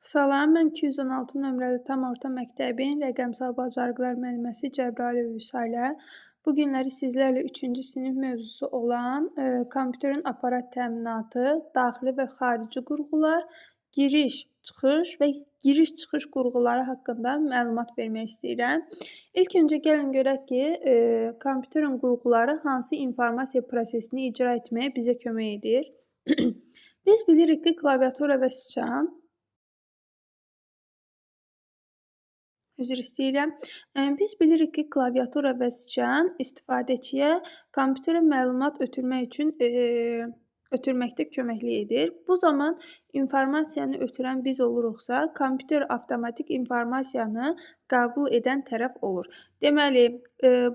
Salam, mən 216 nömrəli tam orta məktəbin rəqəmsal bacarıqlar müəlliməsi Cəbrayılova Vüsalə. Bu günləri sizlərlə 3-cü sinif mövzusu olan kompüterin aparat təminatı, daxili və xarici qurğular, giriş, çıxış və giriş-çıxış qurğuları haqqında məlumat vermək istəyirəm. İlk öncə gəlin görək ki, kompüterin qurğuları hansı informasiya prosesini icra etməyə bizə kömək edir. Biz bilirik ki, klaviatura və siçan Üzr istəyirəm. Biz bilirik ki, klaviatura və siçan istifadəçiyə kompüterə məlumat ötürmək üçün ötürməkdə köməklik edir. Bu zaman informasiyanı ötürən biz oluruqsa, kompüter avtomatik informasiyanı qəbul edən tərəf olur. Deməli,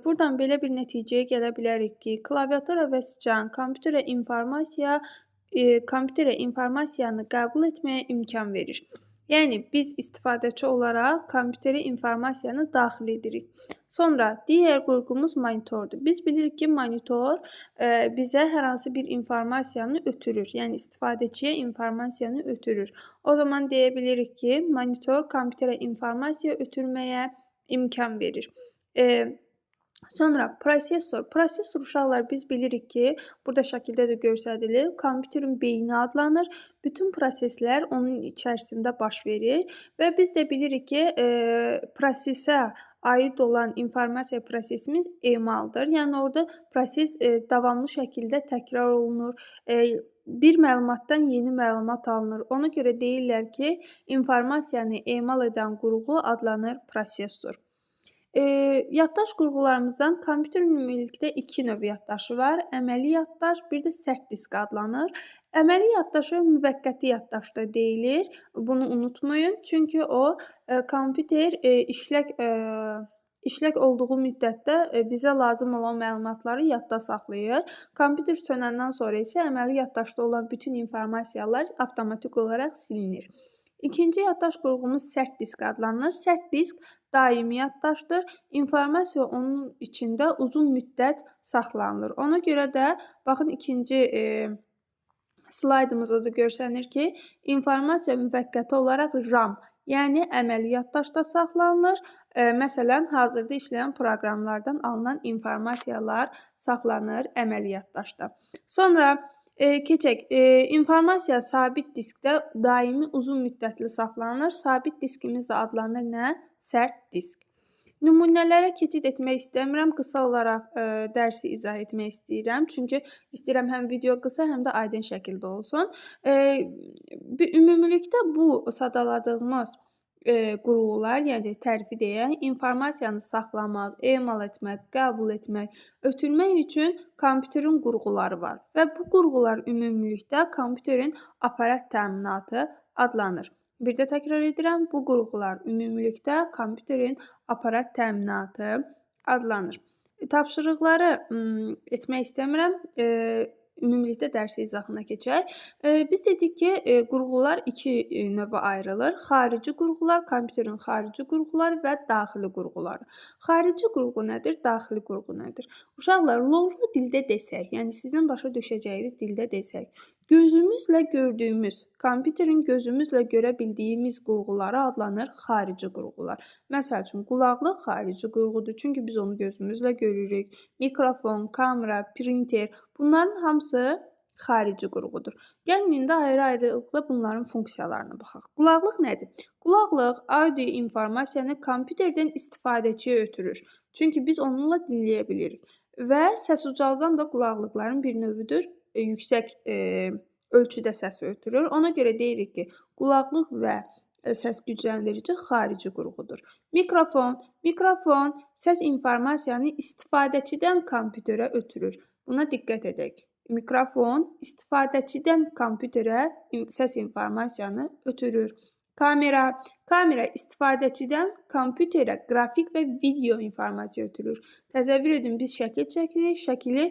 burdan belə bir nəticəyə gələ bilərik ki, klaviatura və siçan kompüterə informasiyanı qəbul etməyə imkan verir. Yəni, biz istifadəçi olaraq kompüterə informasiyanı daxil edirik. Sonra, digər qurğumuz monitordur. Biz bilirik ki, monitor bizə hər hansı bir informasiyanı ötürür. Yəni, istifadəçiyə informasiyanı ötürür. O zaman deyə bilirik ki, monitor kompüterə informasiya ötürməyə imkan verir. Sonra prosesor. Prosesor uşaqlar biz bilirik ki, burada şəkildə də göstərilir, kompüterin beyni adlanır. Bütün proseslər onun içərisində baş verir və biz də bilirik ki, prosesə aid olan informasiya prosesimiz emaldır. Yəni orada proses davamlı şəkildə təkrar olunur. Bir məlumatdan yeni məlumat alınır. Ona görə deyirlər ki, informasiyanı emal edən qurğu adlanır prosesor. Yaddaş qurğularımızdan kompüterin ümumilikdə 2 növ yaddaşı var. Əməli yaddaş, bir də sərt disk adlanır. Əməli yaddaşa müvəqqəti yaddaş da deyilir. Bunu unutmayın. Çünki o kompüter işlək olduğu müddətdə bizə lazım olan məlumatları yadda saxlayır. Kompüter sönəndən sonra isə əməli yaddaşda olan bütün informasiyalar avtomatik olaraq silinir. İkinci yaddaş qurğumuz sərt disk adlanır. Sərt disk daimi yaddaşdır. İnformasiya onun içində uzun müddət saxlanılır. Ona görə də baxın ikinci slaydımızda da görsənir ki, informasiya müvəqqəti olaraq RAM, yəni əməli yaddaşda saxlanılır. Məsələn, hazırda işləyən proqramlardan alınan informasiyalar saxlanır əməli yaddaşda. Sonra keçək. İnformasiya sabit diskdə daimi uzun müddətli saxlanılır. Sabit diskimiz də adlanır nə? Sərt disk. Nümunələrə keçid etmək istəmirəm. Qısa olaraq dərsi izah etmək istəyirəm. Çünki istəyirəm həm video qısa, həm də aydın şəkildə olsun. Ümumilikdə bu sadaladığımız qurğular, yəni tərifi deyən, informasiyanı saxlamaq, emal etmək, qəbul etmək, ötürmək üçün kompüterin qurğuları var. Və bu qurğular ümumilikdə kompüterin aparat təminatı adlanır. Bir də təkrar edirəm, bu qurğular ümumilikdə kompüterin aparat təminatı adlanır. Tapşırıqları etmək istəmirəm. Ümumilikdə dərsi izahına keçək. Biz dedik ki, qurğular 2 növə ayrılır. Xarici qurğular, kompüterin xarici qurğuları və daxili qurğuları. Xarici qurğu nədir? Daxili qurğu nədir? Uşaqlar, lorlu dildə desək, yəni sizin başa düşəcəyiniz dildə desək, gözümüzlə gördüyümüz, kompüterin gözümüzlə görə bildiyimiz qurğuları adlanır xarici qurğular. Məsəl üçün, qulaqlıq xarici qurğudur, çünki biz onu gözümüzlə görürük. Mikrofon, kamera, printer, bunların hamısı xarici qurğudur. Gəlin indi ayrı-ayrılıqda bunların funksiyalarına baxaq. Qulaqlıq nədir? Qulaqlıq audio informasiyanı kompüterdən istifadəçiyə ötürür. Çünki biz onunla dinləyə bilirik. Və səs ucaldan da qulaqlıqların bir növüdür. Yüksək ölçüdə səs ötürür. Ona görə deyirik ki, qulaqlıq və səs gücləndirici xarici qurğudur. Mikrofon səs informasiyanı istifadəçidən kompüterə ötürür. Buna diqqət edək. Mikrofon istifadəçidən kompüterə səs informasiyanı ötürür. Kamera istifadəçidən kompüterə qrafik və video informasiya ötürür. Təsəvvür edin, biz şəkil çəkirik, şəkili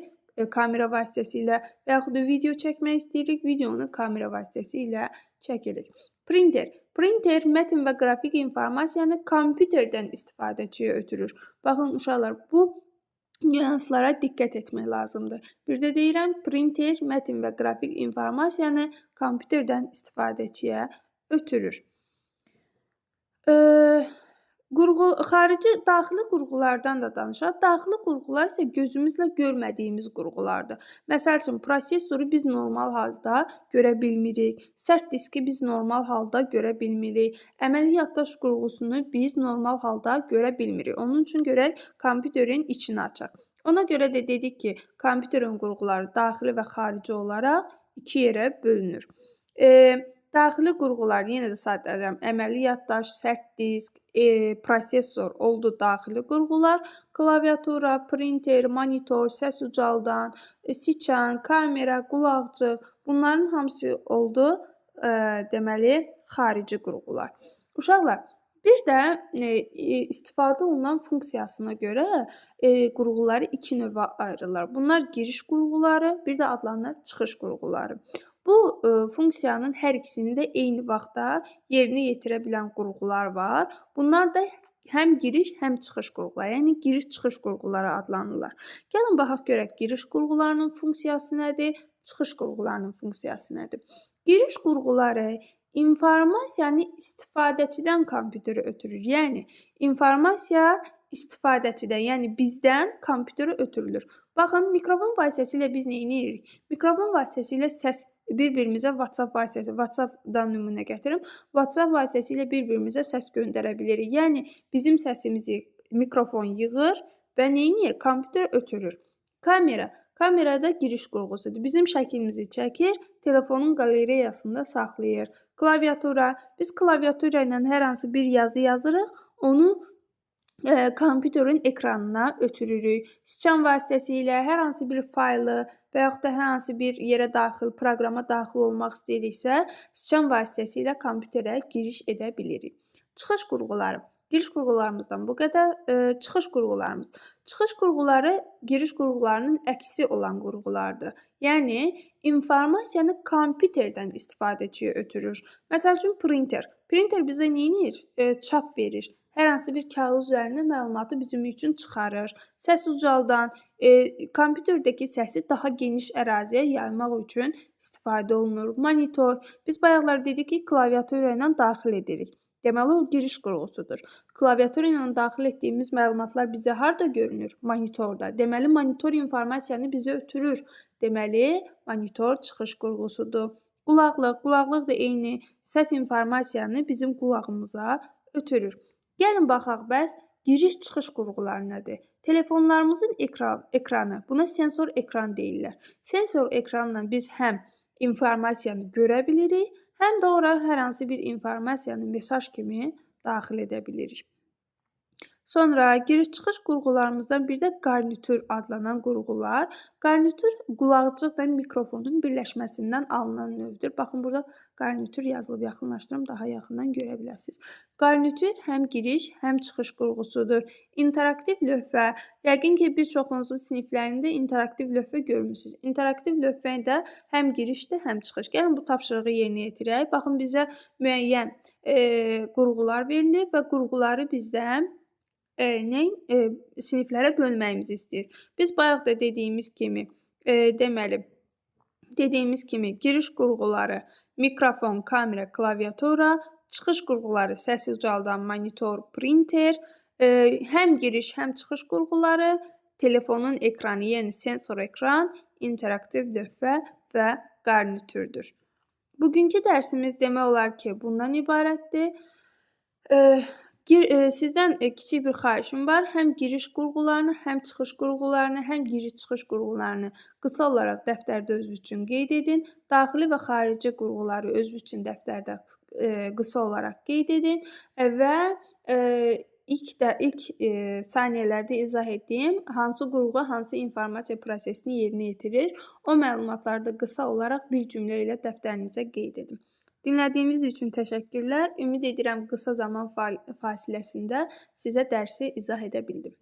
kamera vasitəsilə və yaxud da video çəkmək istəyirik, videonu kamera vasitəsilə çəkirik. Printer mətn və qrafik informasiyanı kompüterdən istifadəçiyə ötürür. Baxın, uşaqlar, bu nüanslara diqqət etmək lazımdır. Bir də deyirəm, printer mətn və qrafik informasiyanı kompüterdən istifadəçiyə ötürür. Xarici daxili qurğulardan da danışaq. Daxili qurğular isə gözümüzlə görmədiyimiz qurğulardır. Məsəl üçün, prosessoru biz normal halda görə bilmirik, sərt diski biz normal halda görə bilmirik, əməli yaddaş qurğusunu biz normal halda görə bilmirik. Onun üçün gərək kompüterin içini açaq. Ona görə də dedik ki, kompüterin qurğuları daxili və xarici olaraq iki yerə bölünür. Daxili qurğular, yenə də sadələyirəm, əməli yaddaş, sərt disk, prosessor oldu daxili qurğular, klaviatura, printer, monitor, səs ucaldan, siçan, kamera, qulaqcıq, bunların hamısı oldu deməli xarici qurğular. Uşaqlar, bir də istifadə olunan funksiyasına görə qurğuları iki növə ayrılırlar. Bunlar giriş qurğuları, bir də adlanır çıxış qurğuları. Bu funksiyanın hər ikisini də eyni vaxtda yerinə yetirə bilən qurğular var. Bunlar da həm giriş, həm çıxış qurğuları, yəni giriş-çıxış qurğuları adlanırlar. Gəlin baxaq görək giriş qurğularının funksiyası nədir, çıxış qurğularının funksiyası nədir? Giriş qurğuları informasiyanı istifadəçidən kompüterə ötürür. Yəni informasiya istifadəçidən, yəni bizdən kompüterə ötürülür. Baxın, mikrofon vasitəsilə biz nə edirik? Mikrofon vasitəsilə səs bir-birimizə WhatsApp-dan nümunə gətirim. WhatsApp vasitəsilə bir-birimizə səs göndərə bilirik. Yəni bizim səsimizi mikrofon yığır və nə edir? Kompüter ötürür. Kamera da giriş qurğusudur. Bizim şəklimizi çəkir, telefonun qalereyasında saxlayır. Klaviatura, biz klaviatura ilə hər hansı bir yazı yazırıq, onu kompüterin ekranına ötürürük. Siçan vasitəsilə hər hansı bir faylı və yaxud da hər hansı bir yerə daxil, proqrama daxil olmaq istəyiriksə, siçan vasitəsilə kompüterə giriş edə bilirik. Çıxış qurğuları. Giriş qurğularımızdan bu qədər. Çıxış qurğularımız. Çıxış qurğuları giriş qurğularının əksi olan qurğulardır. Yəni, informasiyanı kompüterdən istifadəçiyə ötürür. Məsəl üçün, printer. Printer bizə nə edir? Çap verir. Hər hansı bir kağız üzərində məlumatı bizim üçün çıxarır. Səs ucaldan, kompüterdəki səsi daha geniş əraziyə yaymaq üçün istifadə olunur. Monitor, biz bayaqlar dedik ki, klaviatura ilə daxil edirik. Deməli, o giriş qurğusudur. Klaviatura ilə daxil etdiyimiz məlumatlar bizə harda görünür? Monitorda. Deməli, monitor informasiyanı bizə ötürür. Deməli, monitor çıxış qurğusudur. Qulaqlıq da eyni səs informasiyanı bizim qulağımıza ötürür. Gəlin baxaq, bəs giriş-çıxış qurğuları nədir? Telefonlarımızın ekranı, buna sensor ekran deyirlər. Sensor ekranla biz həm informasiyanı görə bilirik, həm də ora hər hansı bir informasiyanı mesaj kimi daxil edə bilirik. Sonra giriş-çıxış qurğularımızdan bir də qarnitür adlanan qurğu var. Qarnitür qulaqcıqla mikrofonun birləşməsindən alınan növdür. Baxın, burada qarnitür yazılıb, yaxınlaşdırım, daha yaxından görə bilərsiniz. Qarnitür həm giriş, həm çıxış qurğusudur. İnteraktiv lövhə. Yəqin ki, bir çoxunuzun siniflərində interaktiv lövhə görmüsünüz. İnteraktiv lövhə də həm girişdir, həm çıxış. Gəlin bu tapşırığı yerinə yetirək. Baxın, bizə müəyyən qurğular verilir və qurğuları bizdən siniflərə bölməyimizi istəyir. Biz bayaq da dediyimiz kimi giriş qurğuları mikrofon, kamera, klaviatura, çıxış qurğuları səs ucaldan monitor, printer, həm giriş, həm çıxış qurğuları, telefonun ekranı, yəni sensor ekran, interaktiv lövhə və qarnitürdür. Bugünkü dərsimiz demək olar ki, bundan ibarətdir. Sizdən kiçik bir xahişim var. Həm giriş qurğularını, həm çıxış qurğularını, həm giriş-çıxış qurğularını qısa olaraq dəftərdə özünüz üçün qeyd edin. Daxili və xarici qurğuları özünüz üçün dəftərdə qısa olaraq qeyd edin və ilk saniyələrdə izah etdiyim hansı qurğu, hansı informasiya prosesini yerinə yetirir, o məlumatları da qısa olaraq bir cümlə ilə dəftərinizə qeyd edin. Dinlədiyiniz üçün təşəkkürlər. Ümid edirəm qısa zaman fasiləsində sizə dərsi izah edə bildim.